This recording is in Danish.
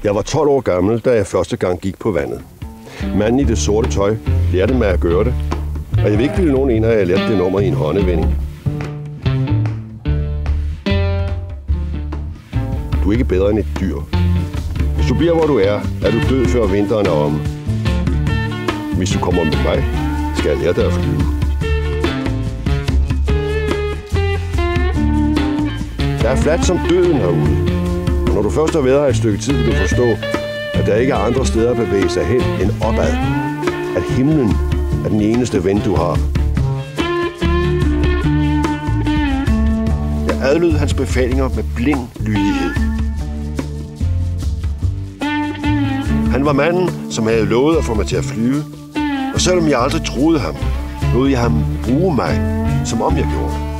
Jeg var 12 år gammel, da jeg første gang gik på vandet. Manden i det sorte tøj lærte mig at gøre det, og jeg vil ikke bilde nogen ind, at jeg lærte det nummer i en håndevending. Du er ikke bedre end et dyr. Hvis du bliver, hvor du er du død, før vinteren er omme. Hvis du kommer med mig, skal jeg lære dig at flyve. Der er fladt som døden herude. Og når du først har været her et stykke tid, vil du forstå, at der ikke er andre steder at bevæge sig hen end opad. At himlen er den eneste ven, du har. Jeg adlød hans befalinger med blind lydighed. Han var manden, som havde lovet at få mig til at flyve, og selvom jeg aldrig troede ham, lod jeg ham bruge mig, som om jeg gjorde.